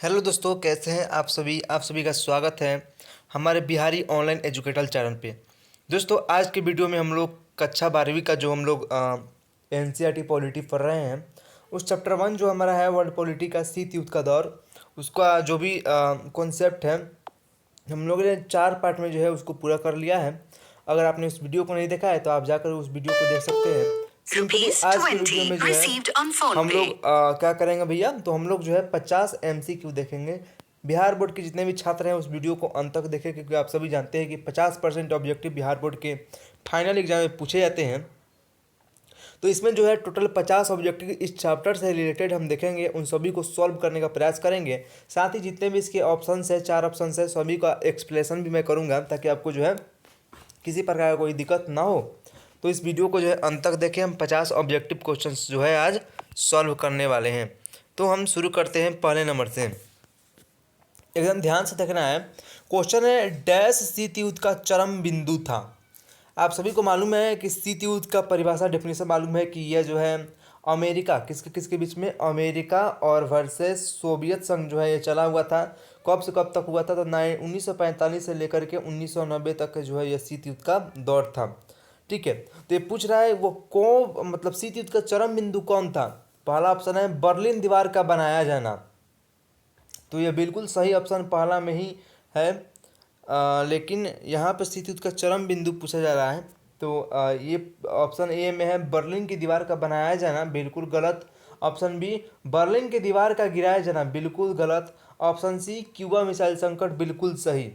Hello दोस्तों, कैसे हैं आप सभी का स्वागत है हमारे बिहारी ऑनलाइन एजुकेटर चैनल पे। दोस्तों, आज के वीडियो में हम लोग कक्षा 12वीं का जो हम लोग एनसीईआरटी पॉलिटी पढ़ रहे हैं, उस चैप्टर 1 जो हमारा है वर्ल्ड पॉलिटी का शीत युद्ध का दौर, उसका जो भी कॉन्सेप्ट है हम लोगों ने 4 पार्ट में जो है उसको पूरा कर लिया है। अगर आपने उस वीडियो को नहीं देखा है तो आप जाकर उस वीडियो को देख सकते हैं। सिंपली आज के वीडियो में जो है हम लोग क्या करेंगे भैया, तो हम लोग जो है 50 MCQ देखेंगे। बिहार बोर्ड के जितने भी छात्र हैं उस वीडियो को अंत तक देखें, क्योंकि आप सभी जानते हैं कि 50% ऑब्जेक्टिव बिहार बोर्ड के फाइनल एग्जाम में पूछे जाते हैं। तो इसमें जो है टोटल 50 ऑब्जेक्टिव इस चैप्टर से रिलेटेड हम देखेंगे, उन सभी को सॉल्व करने का प्रयास करेंगे। साथ ही जितने भी इसके ऑप्शंस है, 4 ऑप्शंस है, सभी का एक्सप्लेनेशन भी मैं करूँगा, ताकि आपको जो है किसी प्रकार का कोई दिक्कत ना हो। तो इस वीडियो को जो है अंत तक देखें। हम 50 ऑब्जेक्टिव क्वेश्चंस जो है आज सॉल्व करने वाले हैं। तो हम शुरू करते हैं पहले नंबर से। एकदम ध्यान से देखना है। क्वेश्चन है, डैश शीत युद्ध का चरम बिंदु था। आप सभी को मालूम है कि शीत युद्ध का परिभाषा डेफिनेशन मालूम है कि यह जो है अमेरिका किसके किसके बीच में, अमेरिका और वर्सेस सोवियत संघ जो है ये चला हुआ था। कब से कब तक हुआ था, तो 1945 से लेकर के 1990 तक जो है यह शीत युद्ध का दौर था। ठीक है, तो ये पूछ रहा है वो कौन, मतलब शीत युद्ध का चरम बिंदु कौन था। पहला ऑप्शन है बर्लिन दीवार का बनाया जाना, तो ये बिल्कुल सही ऑप्शन पहला में ही है। लेकिन यहाँ पर शीत युद्ध का चरम बिंदु पूछा जा रहा है, तो ये ऑप्शन ए में है बर्लिन की दीवार का बनाया जाना, बिल्कुल गलत। ऑप्शन बी बर्लिन की दीवार का गिराया जाना, बिल्कुल गलत। ऑप्शन सी क्यूबा मिसाइल संकट, बिल्कुल सही।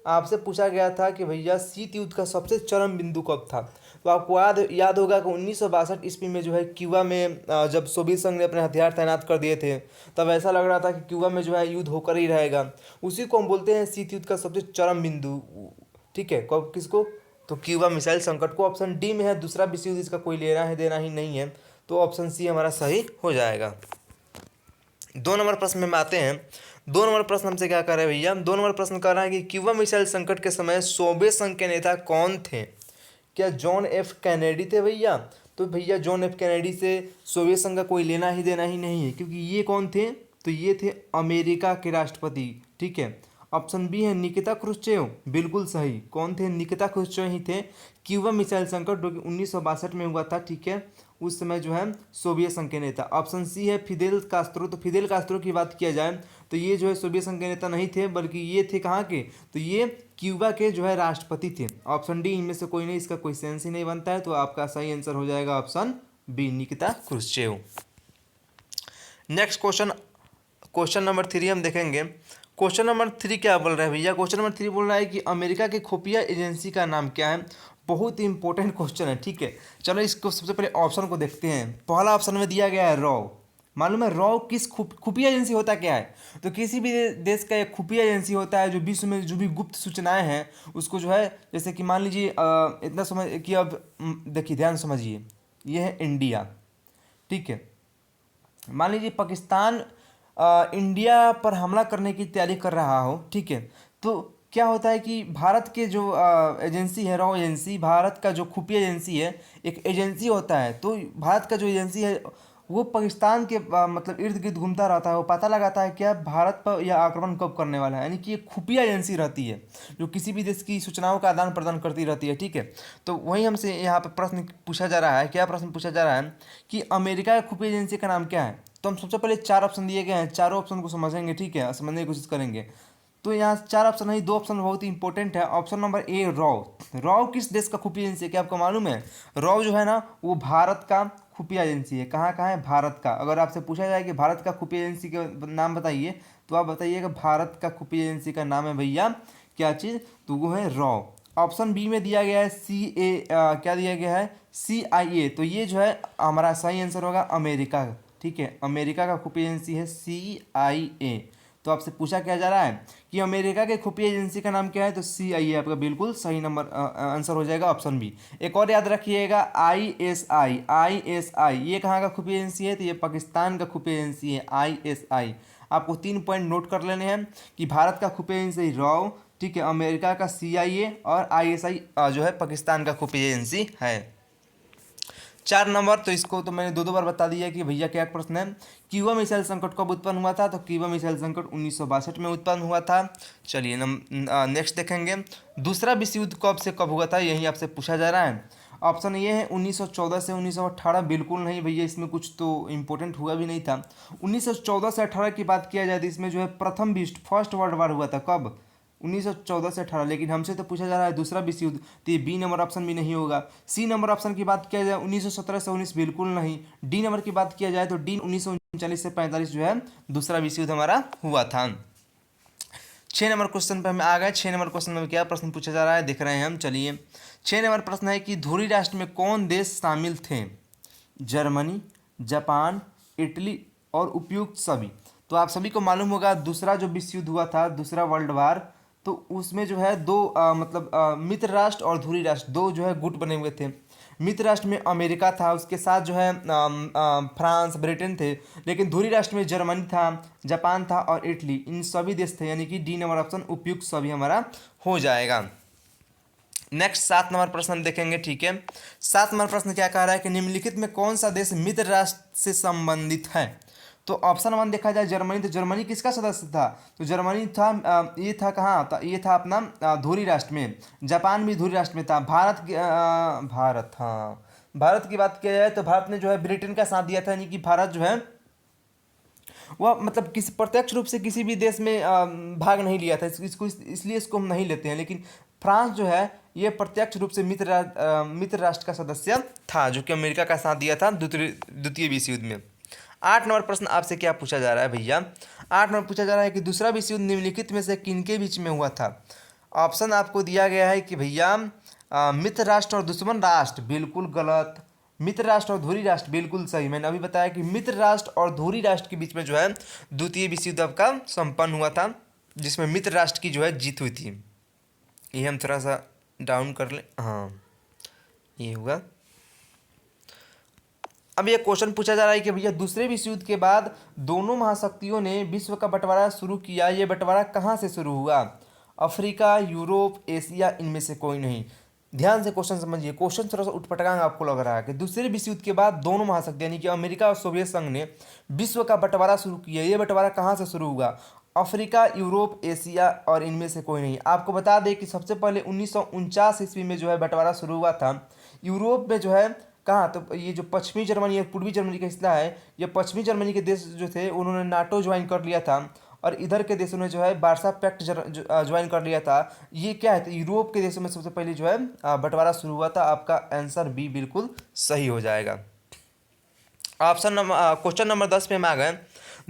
आपसे पूछा गया था कि भैया शीत युद्ध का सबसे चरम बिंदु कब था, तो आपको याद होगा कि 1962 ईस्वी में जो है क्यूबा में जब सोवियत संघ ने अपने हथियार तैनात कर दिए थे, तब ऐसा लग रहा था कि क्यूबा में जो है युद्ध होकर ही रहेगा। उसी को हम बोलते हैं शीत युद्ध का सबसे चरम बिंदु। ठीक है, कब किसको, तो क्यूबा मिसाइल संकट को। ऑप्शन डी में है दूसरा विश्व युद्ध, इसका कोई लेना है देना ही नहीं है, तो ऑप्शन सी हमारा सही हो जाएगा। 2 नंबर प्रश्न में आते हैं। 2 नंबर प्रश्न हमसे क्या कर रहे हैं भैया, 2 नंबर प्रश्न कर रहा है कि क्यूबा मिसाइल संकट के समय सोवियत संघ के नेता कौन थे। क्या जॉन एफ कैनेडी थे भैया, तो भैया जॉन एफ कैनेडी से सोवियत संघ का कोई लेना ही देना ही नहीं है, क्योंकि ये कौन थे, तो ये थे अमेरिका के राष्ट्रपति। ठीक है, ऑप्शन बी है निकिता क्रुश्चेव, बिल्कुल सही। कौन थे, निकिता क्रुश्चेव ही थे। क्यूबा मिसाइल संकट जो कि 1962 में हुआ था, ठीक है, उस समय जो है सोवियत संघ के नेता। ऑप्शन सी है फिदेल कास्त्रो, तो फिदेल कास्त्रो की बात किया जाए तो ये जो है सोवियत संघ के नेता नहीं थे, बल्कि ये थे कहाँ के, तो ये क्यूबा के जो है राष्ट्रपति थे। ऑप्शन डी इनमें से कोई नहीं, इसका कोई सेंस ही नहीं बनता है, तो आपका सही आंसर हो जाएगा option B, Nikita Khrushchev. Next question, question number 3 हम देखेंगे। क्वेश्चन नंबर 3 क्या बोल रहा है भैया, क्वेश्चन नंबर 3 बोल रहा है कि अमेरिका की खुफिया एजेंसी का नाम क्या है। बहुत ही इंपॉर्टेंट क्वेश्चन है। ठीक है, चलो इसको सबसे पहले ऑप्शन को देखते हैं। पहला ऑप्शन में दिया गया है रॉ। मालूम है रॉ किस खुफिया एजेंसी होता क्या है, तो किसी भी देश का एक खुफिया एजेंसी होता है जो विश्व में जो भी गुप्त सूचनाएं हैं उसको जो है, जैसे कि मान लीजिए इतना समझ कि अब देखिए ध्यान समझिए, ये है इंडिया। ठीक है, मान लीजिए पाकिस्तान इंडिया पर हमला करने की तैयारी कर रहा हो। ठीक है, तो क्या होता है कि भारत के जो एजेंसी है, रॉ एजेंसी, भारत का जो खुफिया एजेंसी है, एक एजेंसी होता है, तो भारत का जो एजेंसी है वो पाकिस्तान के मतलब इर्द गिर्द घूमता रहता है। वो पता लगाता है क्या भारत पर यह आक्रमण कब करने वाला है, यानी कि एक खुफिया एजेंसी रहती है जो किसी भी देश की सूचनाओं का आदान प्रदान करती रहती है। ठीक है, तो वही हमसे यहाँ पे प्रश्न पूछा जा रहा है। क्या प्रश्न पूछा जा रहा है कि अमेरिका की खुफिया एजेंसी का नाम क्या है। तो हम सबसे पहले 4 ऑप्शन दिए गए हैं, चारों ऑप्शन को समझेंगे। ठीक है, समझने की कोशिश करेंगे। तो यहाँ 4 ऑप्शन नहीं, 2 ऑप्शन बहुत ही इंपॉर्टेंट है। Option number A raw. Raw किस देश का खुफिया एजेंसी है, क्या आपको मालूम है। रॉ जो है ना वो भारत का खुफिया एजेंसी है। कहाँ का है, भारत का। अगर आपसे पूछा जाए कि भारत का खुफिया एजेंसी का नाम बताइए, तो आप बताइएगा भारत का खुफिया एजेंसी का नाम है भैया क्या चीज़, तो वो है रॉ। ऑप्शन बी में दिया गया है क्या दिया गया है, CIA। तो ये जो है हमारा सही आंसर होगा अमेरिका। ठीक है, अमेरिका का खुफिया एजेंसी है CIA। तो आपसे पूछा क्या जा रहा है कि अमेरिका के खुफिया एजेंसी का नाम क्या है, तो CIA आपका बिल्कुल सही नंबर आंसर हो जाएगा, ऑप्शन बी। एक और याद रखिएगा, ISI ये कहाँ का खुफिया एजेंसी है, तो ये पाकिस्तान का खुफिया एजेंसी है ISI। आपको 3 पॉइंट नोट कर लेने हैं कि भारत का खुफिया एजेंसी रॉ, ठीक है, अमेरिका का CIA और ISI जो है पाकिस्तान का खुफिया एजेंसी है। 4 नंबर, तो इसको तो मैंने दो बार बता दिया कि भैया क्या प्रश्न है। क्यूबा मिसाइल संकट कब उत्पन्न हुआ था? तो क्यूबा मिसाइल संकट 1962 में उत्पन्न हुआ था। चलिए नेक्स्ट देखेंगे, दूसरा विश्व युद्ध कब से कब हुआ था, यही आपसे पूछा जा रहा है। ऑप्शन ये है 1914 से 1918, बिल्कुल नहीं भैया, इसमें कुछ तो इम्पोर्टेंट हुआ भी नहीं था। 1914 से 18 की बात किया जाए तो इसमें जो है प्रथम विश्व फर्स्ट वर्ल्ड वार हुआ था। कब? 1914 से 18, लेकिन हमसे तो पूछा जा रहा है दूसरा विश्व युद्ध, तो ये बी नंबर ऑप्शन भी नहीं होगा। सी नंबर ऑप्शन की बात किया जाए 1917 से 19, बिल्कुल नहीं। डी नंबर की बात किया जाए तो डी 1939 से 45 जो है दूसरा विश्व युद्ध हमारा हुआ था। 6 नंबर क्वेश्चन पे हम आ गए। 6 नंबर क्वेश्चन में क्या प्रश्न पूछा जा रहा है देख रहे हैं हम। चलिए 6 नंबर प्रश्न है कि धुरी राष्ट्र में कौन देश शामिल थे? जर्मनी, जापान, इटली और उपयुक्त सभी। तो आप सभी को मालूम होगा दूसरा जो विश्व युद्ध हुआ था, दूसरा वर्ल्ड वार, तो उसमें जो है दो मतलब मित्र राष्ट्र और धुरी राष्ट्र, दो जो है गुट बने हुए थे। मित्र राष्ट्र में अमेरिका था, उसके साथ जो है फ्रांस, ब्रिटेन थे, लेकिन धुरी राष्ट्र में जर्मनी था, जापान था और इटली, इन सभी देश थे, यानी कि डी नंबर ऑप्शन उपयुक्त सभी हमारा हो जाएगा। नेक्स्ट 7 नंबर प्रश्न हम देखेंगे, ठीक है। 7 नंबर प्रश्न क्या कह रहा है कि निम्नलिखित में कौन सा देश मित्र राष्ट्र से संबंधित है? तो ऑप्शन 1 देखा जाए जर्मनी, तो जर्मनी किसका सदस्य था? तो जर्मनी था ये था कहाँ था? ये था अपना धुरी राष्ट्र में। जापान भी धुरी राष्ट्र में था। भारत, हाँ, भारत की बात किया जाए तो भारत ने जो है ब्रिटेन का साथ दिया था, यानी कि भारत जो है वह मतलब किसी प्रत्यक्ष रूप से किसी भी देश में भाग नहीं लिया था। इसलिए इसको हम नहीं लेते हैं, लेकिन फ्रांस जो है ये प्रत्यक्ष रूप से मित्र राष्ट्र का सदस्य था, जो कि अमेरिका का साथ दिया था द्वितीय विश्व युद्ध में। 8 नंबर प्रश्न आपसे क्या पूछा जा रहा है भैया? 8 नंबर पूछा जा रहा है कि दूसरा विश्व युद्ध निम्नलिखित में से किनके बीच में हुआ था? ऑप्शन आपको दिया गया है कि भैया मित्र राष्ट्र और दुश्मन राष्ट्र, बिल्कुल गलत। मित्र राष्ट्र और धुरी राष्ट्र, बिल्कुल सही। मैंने अभी बताया कि मित्र राष्ट्र और धुरी राष्ट्र के बीच में जो है द्वितीय विश्व युद्ध का संपन्न हुआ था, जिसमें मित्र राष्ट्र की जो है जीत हुई थी। ये हम थोड़ा सा डाउन कर लें, हाँ ये हुआ। अब ये क्वेश्चन पूछा जा रहा है कि भैया दूसरे विश्व युद्ध के बाद दोनों महाशक्तियों ने विश्व का बंटवारा शुरू किया, ये बंटवारा कहाँ से शुरू हुआ? अफ्रीका, यूरोप, एशिया, इनमें से कोई नहीं। ध्यान से क्वेश्चन समझिए, क्वेश्चन थोड़ा सा उठपटांग आपको लग रहा है कि दूसरे विश्व युद्ध के बाद दोनों महाशक्ति यानी कि अमेरिका और सोवियत संघ ने विश्व का बंटवारा शुरू किया, ये बंटवारा कहाँ से शुरू हुआ? अफ्रीका, यूरोप, एशिया और इनमें से कोई नहीं। आपको बता दें कि सबसे पहले 1949 ईस्वी में जो है बंटवारा शुरू हुआ था। यूरोप में जो है कहाँ, तो ये जो पश्चिमी जर्मनी और पूर्वी जर्मनी का हिस्सा है, ये पश्चिमी जर्मनी के देश जो थे उन्होंने नाटो ज्वाइन कर लिया था, और इधर के देशों ने जो है वार्सा पैक्ट ज्वाइन कर लिया था। ये क्या है, तो यूरोप के देशों में सबसे पहले जो है बंटवारा शुरू हुआ था। आपका आंसर बी बिल्कुल सही हो जाएगा। क्वेश्चन नंबर 10 पे हम आ गए।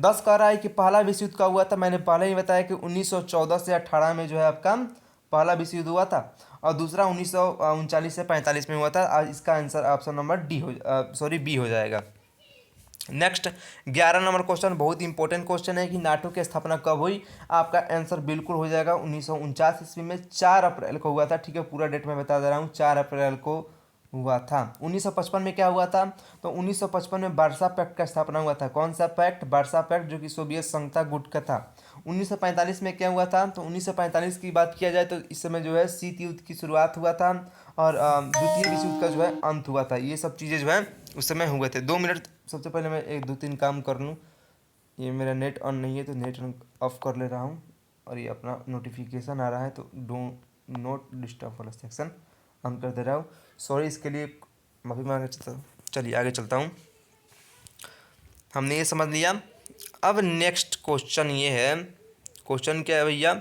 10 कह रहा है कि पहला विश्व युद्ध का हुआ था। मैंने पहले ही बताया कि 1914 से 18 में जो है आपका पहला विश्व युद्ध हुआ था, और दूसरा 1939 से 45 में हुआ था। आज इसका आंसर ऑप्शन नंबर बी हो जाएगा। नेक्स्ट 11 नंबर क्वेश्चन बहुत इंपॉर्टेंट क्वेश्चन है कि नाटो की स्थापना कब हुई? आपका आंसर बिल्कुल हो जाएगा 1949 ईस्वी में 4 अप्रैल को हुआ था। ठीक है, पूरा डेट मैं बता दे रहा हूँ, 4 अप्रैल को हुआ था। 1955 में क्या हुआ था? तो 1955 में वार्सा पैक्ट का स्थापना हुआ था। कौन सा पैक्ट? वार्सा पैक्ट, जो कि सोवियत संघ था, गुट का था। 1945 में क्या हुआ था? तो 1945 की बात किया जाए तो इस समय जो है शीत युद्ध की शुरुआत हुआ था, और द्वितीय विश्व युद्ध का जो है अंत हुआ था। ये सब चीज़ें जो है उस समय हुए थे। 2 मिनट सबसे पहले मैं 1 2 3 काम कर लूँ। ये मेरा नेट ऑन नहीं है तो नेट ऑफ कर ले रहा हूँ, और ये अपना नोटिफिकेशन आ रहा है तो डो नोट डिस्टर्ब वाला सेक्शन ऑन कर दे रहा हूँ। सॉरी इसके लिए, माफ़ी मांग चलता हूँ। चलिए आगे चलता हूँ। हमने ये समझ लिया। अब नेक्स्ट क्वेश्चन ये है, क्वेश्चन क्या है भैया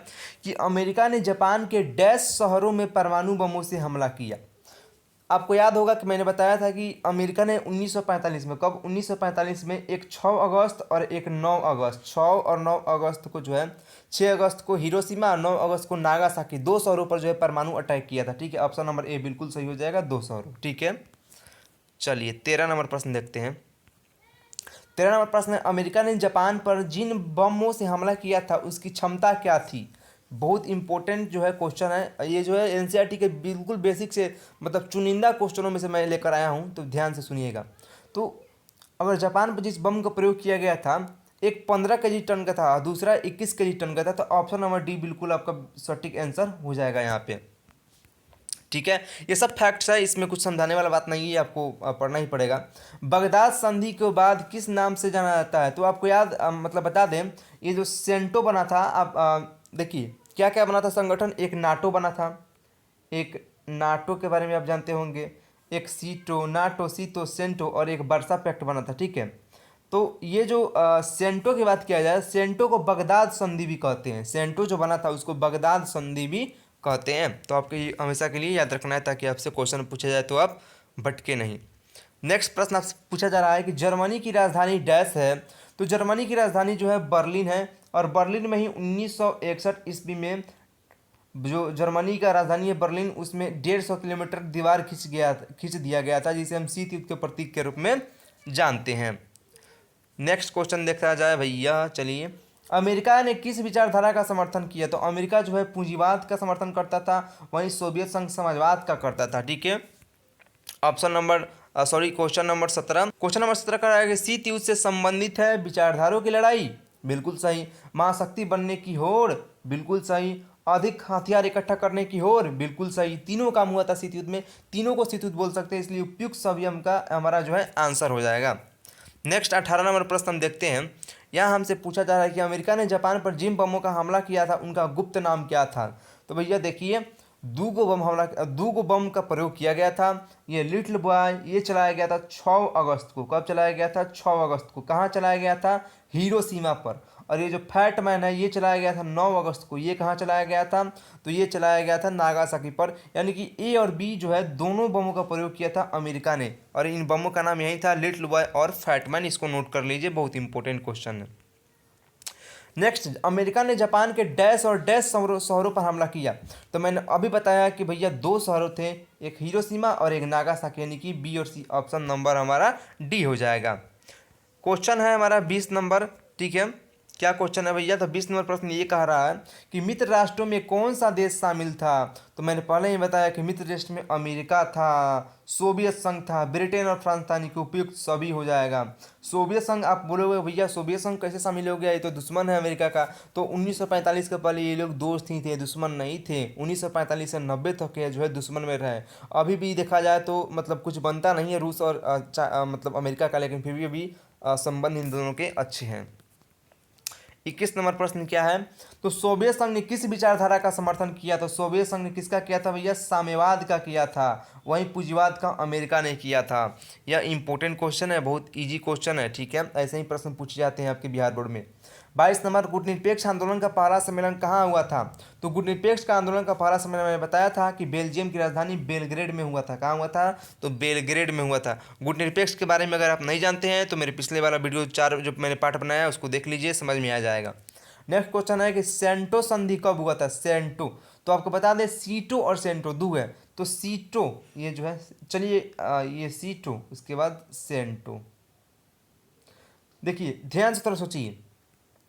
कि अमेरिका ने जापान के डैश शहरों में परमाणु बमों से हमला किया। आपको याद होगा कि मैंने बताया था कि अमेरिका ने 1945 में, कब? 1945 में एक 6 अगस्त और एक 9 अगस्त, 6 और 9 अगस्त को जो है, 6 अगस्त को हिरोशिमा और 9 अगस्त को नागासाकी, 2 शहरों पर जो है परमाणु अटैक किया था। ठीक है, ऑप्शन नंबर ए बिल्कुल सही हो जाएगा, 2 शहरों। ठीक है, चलिए 13 नंबर प्रश्न देखते हैं। 13 नंबर प्रश्न है, अमेरिका ने जापान पर जिन बमों से हमला किया था उसकी क्षमता क्या थी? बहुत इंपॉर्टेंट जो है क्वेश्चन है ये, जो है एनसीईआरटी के बिल्कुल बेसिक से मतलब चुनिंदा क्वेश्चनों में से मैं लेकर आया हूँ, तो ध्यान से सुनिएगा। तो अगर जापान पर जिस बम का प्रयोग किया गया था, एक 15 केजी टन का था, दूसरा 21 केजी टन का था, तो ऑप्शन नंबर डी बिल्कुल आपका सटीक आंसर हो जाएगा यहाँ पे। ठीक है, ये सब फैक्ट्स है, इसमें कुछ समझाने वाला बात नहीं है, आपको पढ़ना ही पड़ेगा। बगदाद संधि के बाद किस नाम से जाना जाता है? तो आपको याद मतलब बता दें, ये जो सेंटो बना था, आप देखिए क्या क्या बना था संगठन, एक नाटो बना था, एक नाटो के बारे में आप जानते होंगे, एक सीटो, नाटो, सीतो, सेंटो और एक वर्सा पैक्ट बना था, ठीक है। तो ये जो सेंटो की बात किया जाए, सेंटो को बगदाद संधि भी कहते हैं, सेंटो जो बना था उसको बगदाद संधि भी कहते हैं। तो आपको ये हमेशा के लिए याद रखना है ताकि आपसे क्वेश्चन पूछा जाए तो आप भटके नहीं। नेक्स्ट प्रश्न आपसे पूछा जा रहा है कि जर्मनी की राजधानी डैश है? तो जर्मनी की राजधानी जो है बर्लिन है, और बर्लिन में ही 1961 ईस्वी में जो जर्मनी का राजधानी है बर्लिन, उसमें 150 किलोमीटर दीवार खींच दिया गया था, जिसे हम शीत युद्ध के प्रतीक के रूप में जानते हैं। नेक्स्ट क्वेश्चन देखा जाए भैया, चलिए, अमेरिका ने किस विचारधारा का समर्थन किया? तो अमेरिका जो है पूंजीवाद का समर्थन करता था, वहीं सोवियत संघ समाजवाद का करता था, ठीक है। Option number question number 17, question number 17 का है कि शीत युद्ध से संबंधित है विचारधारों की लड़ाई, बिल्कुल सही। महाशक्ति बनने की होड़, बिल्कुल सही। अधिक हथियार इकट्ठा करने की होड़, बिल्कुल सही। तीनों काम हुआ था शीत युद्ध में, तीनों को शीत युद्ध बोल सकते हैं, इसलिए उपयुक्त सभी का हमारा जो है आंसर हो जाएगा। नेक्स्ट 18 नंबर प्रश्न हम देखते हैं। यहाँ हमसे पूछा जा रहा है कि अमेरिका ने जापान पर जिन बमों का हमला किया था उनका गुप्त नाम क्या था? तो भैया देखिए, दूगो बम का प्रयोग किया गया था। ये लिटिल बॉय ये चलाया गया था 6 अगस्त को। कब चलाया गया था? 6 अगस्त को। कहाँ चलाया गया था? हिरोशिमा पर। और ये जो फैट मैन है ये चलाया गया था 9 अगस्त को। ये कहाँ चलाया गया था? तो ये चलाया गया था नागासाकी पर। यानी कि ए और बी जो है दोनों बमों का प्रयोग किया था अमेरिका ने, और इन बमों का नाम यही था, लिटिल बॉय और फैट मैन। इसको नोट कर लीजिए, बहुत इंपॉर्टेंट क्वेश्चन है। नेक्स्ट, अमेरिका ने जापान के डैश और डैश शहरों पर हमला किया। तो मैंने अभी बताया कि भैया 2 शहरों थे, एक हिरोशिमा और एक नागासाकी, यानी कि बी और सी। ऑप्शन नंबर हमारा डी हो जाएगा। क्वेश्चन है हमारा 20 नंबर, ठीक है। क्या क्वेश्चन है भैया? तो 20 नंबर प्रश्न ये कह रहा है कि मित्र राष्ट्रों में कौन सा देश शामिल था? तो मैंने पहले ही बताया कि मित्र राष्ट्र में अमेरिका था, सोवियत संघ था, ब्रिटेन और फ्रांस था, कि उपयुक्त सभी हो जाएगा। सोवियत संघ, आप बोलोगे भैया सोवियत संघ कैसे शामिल हो गया, ये तो दुश्मन है अमेरिका का। तो 1945 के पहले ये लोग दोस्त ही थे, दुश्मन नहीं थे। 1945 से 90 तक के जो है दुश्मन में रहे। अभी भी देखा जाए तो मतलब कुछ बनता नहीं है रूस और मतलब अमेरिका का, लेकिन फिर भी अभी संबंध इन दोनों के अच्छे हैं। 21 नंबर प्रश्न क्या है? तो सोवियत संघ ने किस विचारधारा का समर्थन किया? तो सोवियत संघ ने किसका किया था भैया? साम्यवाद का किया था। वहीं पूंजीवाद का अमेरिका ने किया था। यह इंपॉर्टेंट क्वेश्चन है, बहुत इजी क्वेश्चन है, ठीक है। ऐसे ही प्रश्न पूछे जाते हैं आपके बिहार बोर्ड में। 22 नंबर, गुटनिरपेक्ष आंदोलन का पहला सम्मेलन कहाँ हुआ था? तो गुटनिरपेक्ष का आंदोलन का पहला सम्मेलन मैंने बताया था कि बेल्जियम की राजधानी बेलग्रेड में हुआ था। कहाँ हुआ था? तो बेलग्रेड में हुआ था। गुटनिरपेक्ष के बारे में अगर आप नहीं जानते हैं तो मेरे पिछले वाला वीडियो 4 जो मैंने पार्ट बनाया उसको देख लीजिए, समझ में आ जाएगा। नेक्स्ट क्वेश्चन है कि सेंटो संधि कब हुआ था? सेंटो, तो आपको बता दें सीटो और सेंटो दो है। तो सीटो ये जो है, चलिए ये सीटो, उसके बाद सेंटो। देखिए ध्यान से थोड़ा सोचिए,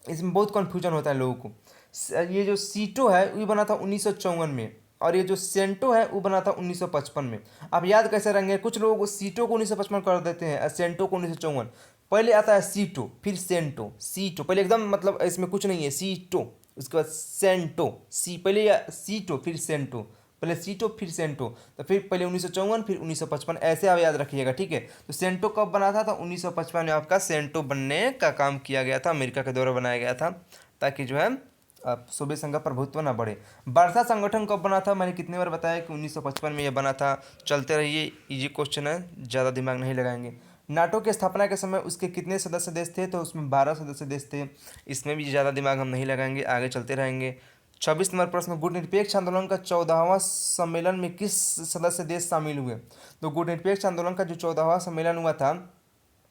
इसमें बहुत कन्फ्यूजन होता है लोगों को। ये जो सीटो है वो बना था 1954 में, और ये जो सेंटो है वो बना था 1955 में। आप याद कैसे रहेंगे? कुछ लोगों को सीटो को 1955 कर देते हैं और सेंटो को 1954। पहले आता है सीटो, फिर सेंटो। सीटो पहले एकदम, मतलब इसमें कुछ नहीं है, सीटो, उसके बाद सेंटो। पहले सीटो फिर सेंटो, पहले सीटो फिर सेंटो, तो फिर पहले 1954 फिर 1955, ऐसे आप याद रखिएगा, ठीक है। तो सेंटो कब बना था? तो 1955 में आपका सेंटो बनने का काम किया गया था, अमेरिका के द्वारा बनाया गया था, ताकि जो है सोवियत संघ का प्रभुत्व ना बढ़े। वार्सा संगठन कब बना था? मैंने कितनी बार बताया कि 1955 में यह बना था। चलते रहिए, इजी क्वेश्चन है, ज़्यादा दिमाग नहीं लगाएंगे। नाटो की स्थापना के समय उसके कितने सदस्य देश थे? तो उसमें 12 सदस्य देश थे। इसमें भी ज़्यादा दिमाग हम नहीं लगाएंगे, आगे चलते रहेंगे। 26 नंबर प्रश्न, गुटनिरपेक्ष आंदोलन का 14वां सम्मेलन में किस सदस्य देश शामिल हुए? तो गुटनिरपेक्ष आंदोलन का जो 14वां सम्मेलन हुआ था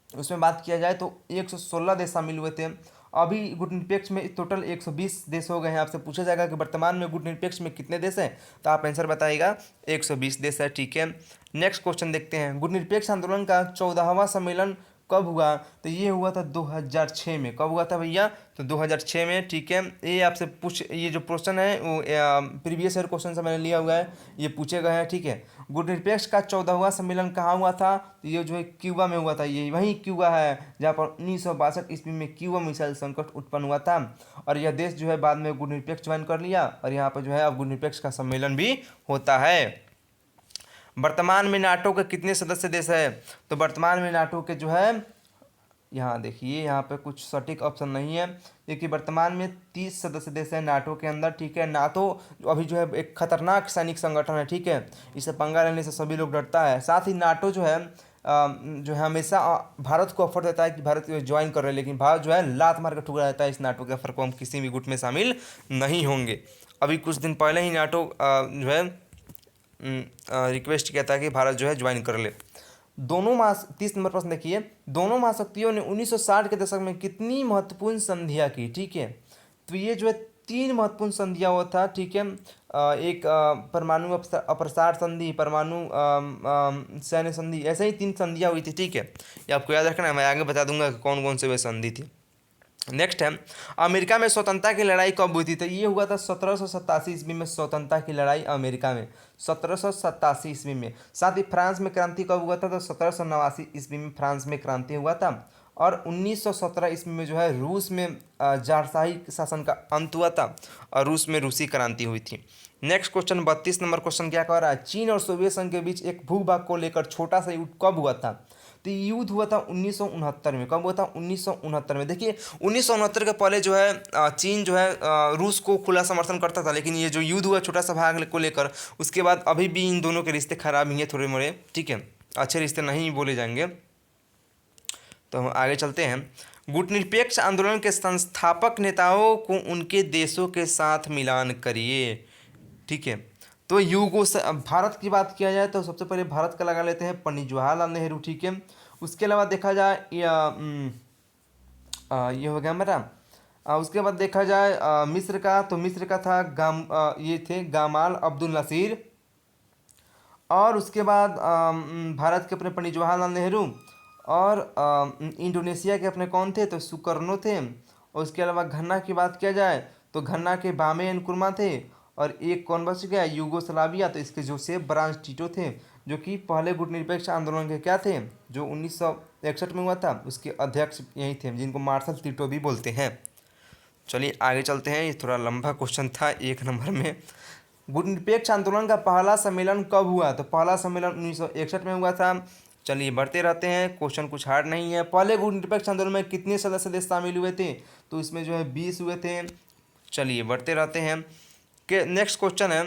उसमें बात किया जाए तो 116 देश शामिल हुए थे। अभी गुटनिरपेक्ष में टोटल 120 देश हो गए हैं। आपसे पूछा जाएगा कि वर्तमान में गुटनिरपेक्ष में कितने देश हैं, तो आप आंसर बताइएगा, 120 देश है, ठीक है। नेक्स्ट क्वेश्चन देखते हैं, गुटनिरपेक्ष आंदोलन का 14वां सम्मेलन कब हुआ? तो ये हुआ था 2006 में। कब हुआ था भैया? तो 2006 में, ठीक है। ये आपसे ये जो क्वेश्चन है वो प्रीवियस ईयर क्वेश्चन से मैंने लिया हुआ है, ये पूछे गए हैं, ठीक है। गुटनिरपेक्ष का 14वां सम्मेलन कहाँ हुआ था? तो ये जो है क्यूबा में हुआ था। ये वही क्यूबा है जहाँ पर 1962 ईस्वी में क्यूबा मिसाइल संकट उत्पन्न हुआ था, और यह देश जो है बाद में गुटनिरपेक्ष ज्वाइन कर लिया, और यहाँ पर जो है अब गुटनिरपेक्ष का सम्मेलन भी होता है। वर्तमान में नाटो के कितने सदस्य देश है? तो वर्तमान में नाटो के जो है, यहाँ देखिए, यहाँ पे कुछ सटीक ऑप्शन नहीं है। देखिए वर्तमान में 30 सदस्य देश है नाटो के अंदर, ठीक है। नाटो अभी जो है एक खतरनाक सैनिक संगठन है, ठीक है। इसे पंगा लेने से सभी लोग डरता है। साथ ही नाटो जो है हमेशा भारत को ऑफर देता है कि भारत ज्वाइन कर रहे हैं, लेकिन भारत जो है लात मार कर ठुकरा देता है इस नाटो के ऑफर को, हम किसी भी गुट में शामिल नहीं होंगे। अभी कुछ दिन पहले ही नाटो जो है रिक्वेस्ट किया था कि भारत जो है ज्वाइन कर ले। दोनों 30 नंबर प्रश्न देखिए, दोनों महाशक्तियों ने 1960 के दशक में कितनी महत्वपूर्ण संधियां की, ठीक है। तो ये जो है 3 महत्वपूर्ण संधियां हुआ था, ठीक है। एक परमाणु अप्रसार संधि, परमाणु सैन्य संधि, ऐसे ही 3 संधियां हुई थी, ठीक है। ये आपको याद रखना है, मैं आगे बता दूंगा कि कौन कौन से वे संधि थी। नेक्स्ट है, अमेरिका में स्वतंत्रता की लड़ाई कब हुई थी? तो ये हुआ था 1787 ईस्वी में, स्वतंत्रता की लड़ाई अमेरिका में 1787 ईस्वी में। साथ ही फ्रांस में क्रांति कब हुआ था? तो 1789 ईस्वी में फ्रांस में क्रांति हुआ था। और 1917 ईस्वी में जो है रूस में जारशाही शासन का अंत हुआ था और रूस में रूसी क्रांति हुई थी। नेक्स्ट क्वेश्चन 32 नंबर क्वेश्चन क्या कह रहा है? चीन और सोवियत संघ के बीच एक भूभाग को लेकर छोटा सा युद्ध कब हुआ था? तो ये युद्ध हुआ था 1969 में। कब हुआ था? 1969 में। देखिए 1969 के पहले जो है चीन जो है रूस को खुला समर्थन करता था, लेकिन ये जो युद्ध हुआ छोटा सा भाग को लेकर, उसके बाद अभी भी इन दोनों के रिश्ते खराब ही हैं थोड़े मोड़े, ठीक है। अच्छे रिश्ते नहीं बोले जाएंगे। तो हम आगे चलते हैं। गुटनिरपेक्ष आंदोलन के संस्थापक नेताओं को उनके देशों के साथ मिलान करिए, ठीक है। तो भारत की बात किया जाए तो सबसे पहले भारत का लगा लेते हैं पंडित जवाहरलाल नेहरू, ठीक है। उसके अलावा देखा जाए ये हो गया मेरा। उसके बाद देखा जाए मिस्र का, तो मिस्र का था ये थे गामाल अब्दुल नासिर। और उसके बाद भारत के अपने पंडित जवाहरलाल नेहरू। और इंडोनेशिया के अपने कौन थे? तो सुकर्नो थे। और उसके अलावा घन्ना की बात किया जाए तो घन्ना के बामे एनकुरमा थे। और एक कौन बच गया? यूगोस्लाविया, तो इसके जोसेफ ब्रांच टीटो थे, जो कि पहले गुटनिरपेक्ष आंदोलन के क्या थे, जो 1961 में हुआ था, उसके अध्यक्ष यही थे, जिनको मार्शल टीटो भी बोलते हैं। चलिए आगे चलते हैं। ये थोड़ा लंबा क्वेश्चन था 1 नंबर में। गुटनिरपेक्ष आंदोलन का पहला सम्मेलन कब हुआ? तो पहला सम्मेलन 1961 में हुआ था। चलिए बढ़ते रहते हैं, क्वेश्चन कुछ हार्ड नहीं है। पहले गुटनिरपेक्ष आंदोलन में कितने सदस्य देश शामिल हुए थे? तो इसमें जो है 20 हुए थे। चलिए बढ़ते रहते हैं कि नेक्स्ट क्वेश्चन है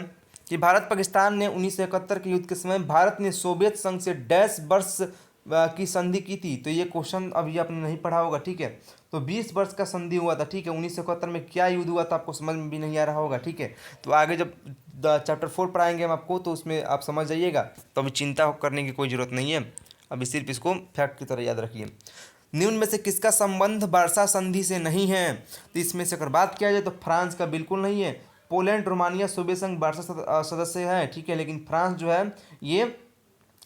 कि भारत पाकिस्तान ने 1971 के युद्ध के समय भारत ने सोवियत संघ से डैश वर्ष की संधि की थी। तो ये क्वेश्चन अभी आपने नहीं पढ़ा होगा, ठीक है। तो 20 वर्ष का संधि हुआ था, ठीक है। 1971 में क्या युद्ध हुआ था आपको समझ में भी नहीं आ रहा होगा, ठीक है। तो आगे जब चैप्टर 4 पढ़ाएंगे हम आपको, तो उसमें आप समझ जाइएगा, तो अभी चिंता करने की कोई ज़रूरत नहीं है। अभी सिर्फ इसको फैक्ट की तरह याद रखिए। निम्न में से किसका संबंध वर्षा संधि से नहीं है? तो इसमें से अगर बात किया जाए तो फ्रांस का बिल्कुल नहीं है। पोलैंड, रोमानिया, सोवियत संघ वर्षा सदस्य है, ठीक है, लेकिन फ्रांस जो है ये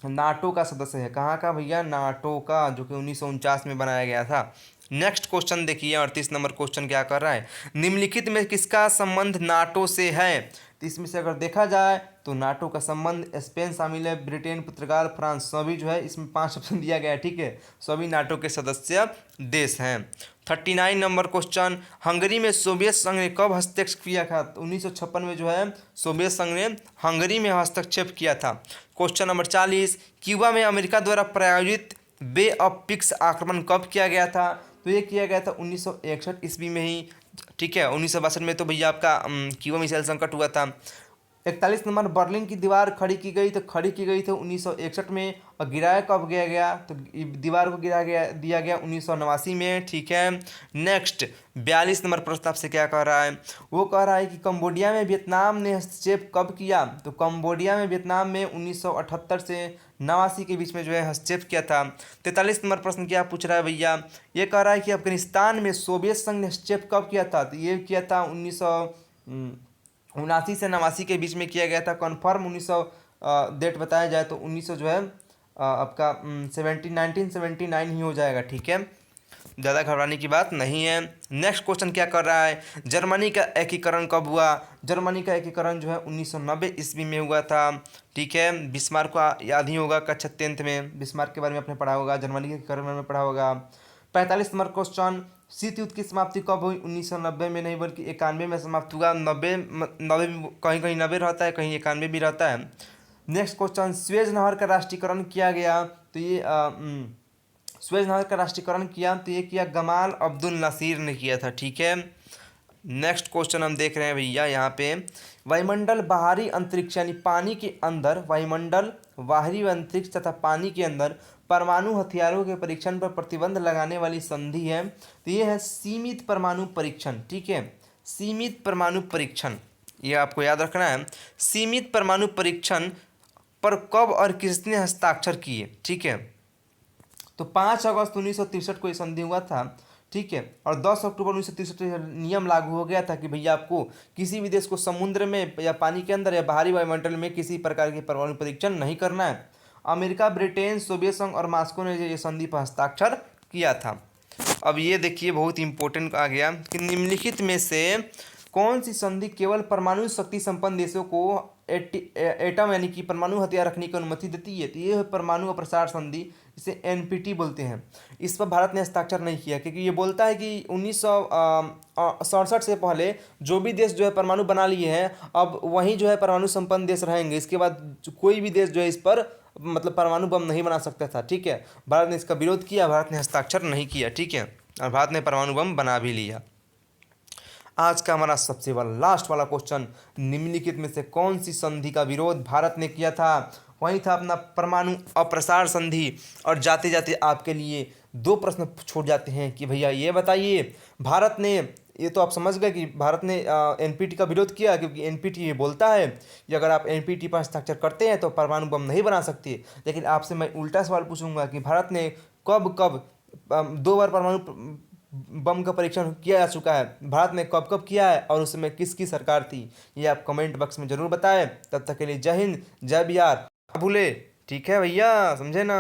नाटो का सदस्य है। कहाँ का भैया? नाटो का, जो कि 1949 में बनाया गया था। नेक्स्ट क्वेश्चन देखिए 38 नंबर क्वेश्चन क्या कर रहा है? निम्नलिखित में किसका संबंध नाटो से है? तो इसमें से अगर देखा जाए तो नाटो का संबंध स्पेन शामिल है, ब्रिटेन, पुर्तगाल, फ्रांस, सभी जो है इसमें 5 ऑप्शन दिया गया है, ठीक है। सभी नाटो के सदस्य देश हैं। 39 नंबर क्वेश्चन, हंगरी में सोवियत संघ ने कब हस्तक्षेप किया था? तो 1956 में जो है सोवियत संघ ने हंगरी में हस्तक्षेप किया था। क्वेश्चन नंबर 40, क्यूबा में अमेरिका द्वारा प्रायोजित बे ऑफ पिक्स आक्रमण कब किया गया था? तो ये किया गया था 1961 ईस्वी में ही, ठीक है। 1962 में तो भैया आपका क्यूबा मिसाइल संकट हुआ था। 41 नंबर, बर्लिन की दीवार खड़ी की गई, तो खड़ी की गई थी 1961 में। और गिराया कब गया गया? तो दीवार को दिया गया 1989 में, ठीक है। नेक्स्ट 42 नंबर प्रश्न आपसे क्या कह रहा है? वो कह रहा है कि कंबोडिया में वियतनाम ने हस्तक्षेप कब किया? तो कंबोडिया में वियतनाम में 1978 से 89 के बीच में जो है हस्तक्षेप किया था। 43 नंबर प्रश्न क्या पूछ रहा है भैया? ये कह रहा है कि अफगानिस्तान में सोवियत संघ ने हस्तक्षेप कब किया था? तो ये किया था 1979 से 89 के बीच में किया गया था। कन्फर्म 1900 डेट बताया जाए तो 1900 जो है आपका 1979 ही हो जाएगा, ठीक है। ज़्यादा घबराने की बात नहीं है। नेक्स्ट क्वेश्चन क्या कर रहा है? जर्मनी का एकीकरण कब हुआ? जर्मनी का एकीकरण जो है 1990 ईस्वी में हुआ था, ठीक है। बिस्मार्क को याद ही होगा, कक्षा 10th में बिस्मार्क के बारे में आपने पढ़ा होगा, जर्मनी के एकीकरण में पढ़ा होगा। 45 नंबर क्वेश्चन, शीत युद्ध की समाप्ति कब हुई? 1990 में नहीं बल्कि 91 में समाप्त हुआ। 90 कहीं कहीं 90 रहता है, कहीं 91 भी रहता है। नेक्स्ट क्वेश्चन, स्वेज नहर का राष्ट्रीयकरण किया गया तो ये स्वेज नहर का राष्ट्रीयकरण किया तो ये किया गमाल अब्दुल नासिर ने किया था, ठीक है। नेक्स्ट क्वेश्चन हम देख रहे हैं भैया यहाँ पे, वायुमंडल बाहरी अंतरिक्ष यानी पानी के अंदर, वायुमंडल बाहरी अंतरिक्ष तथा पानी के अंदर परमाणु हथियारों के परीक्षण पर प्रतिबंध लगाने वाली संधि है तो ये है सीमित परमाणु परीक्षण, ठीक है। सीमित परमाणु परीक्षण ये आपको याद रखना है। सीमित परमाणु परीक्षण पर कब और किसने हस्ताक्षर किए, ठीक है। तो 5 अगस्त 1963 को ये संधि हुआ था, ठीक है। और 10 अक्टूबर 1963 नियम लागू हो गया था कि भैया आपको किसी भी देश को समुद्र में या पानी के अंदर या बाहरी वायुमंडल में किसी प्रकार के परमाणु परीक्षण नहीं करना है। अमेरिका, ब्रिटेन, सोवियत संघ और मॉस्को ने ये संधि पर हस्ताक्षर किया था। अब ये देखिए बहुत इंपॉर्टेंट आ गया कि निम्नलिखित में से कौन सी संधि केवल परमाणु शक्ति संपन्न देशों को एटम यानी कि परमाणु हथियार रखने की अनुमति देती है, तो ये है परमाणु अप्रसार संधि, इसे एनपीटी बोलते हैं। इस पर भारत ने हस्ताक्षर नहीं किया क्योंकि ये बोलता है कि 1967 से पहले जो भी देश जो है परमाणु बना लिए हैं अब वहीं जो है परमाणु संपन्न देश रहेंगे, इसके बाद कोई भी देश जो है इस पर मतलब परमाणु बम नहीं बना सकता था, ठीक है। भारत ने इसका विरोध किया, भारत ने हस्ताक्षर नहीं किया, ठीक है, और भारत ने परमाणु बम बना भी लिया। आज का हमारा सबसे वाला लास्ट वाला क्वेश्चन, निम्नलिखित में से कौन सी संधि का विरोध भारत ने किया था? वही था अपना परमाणु अप्रसार संधि। और जाते जाते आपके लिए 2 प्रश्न छूट जाते हैं कि भैया ये बताइए, भारत ने, ये तो आप समझ गए कि भारत ने एनपीटी का विरोध किया क्योंकि एनपीटी ये बोलता है कि अगर आप एनपीटी पर हस्ताक्षर करते हैं तो परमाणु बम नहीं बना सकते। लेकिन आपसे मैं उल्टा सवाल पूछूंगा कि भारत ने कब कब 2 बार परमाणु बम का परीक्षण किया जा चुका है, भारत ने कब कब किया है और उस समय किसकी सरकार थी, ये आप कमेंट बॉक्स में ज़रूर बताएं। तब तक के लिए जय हिंद, जय बिहार, भूले, ठीक है भैया, समझे ना।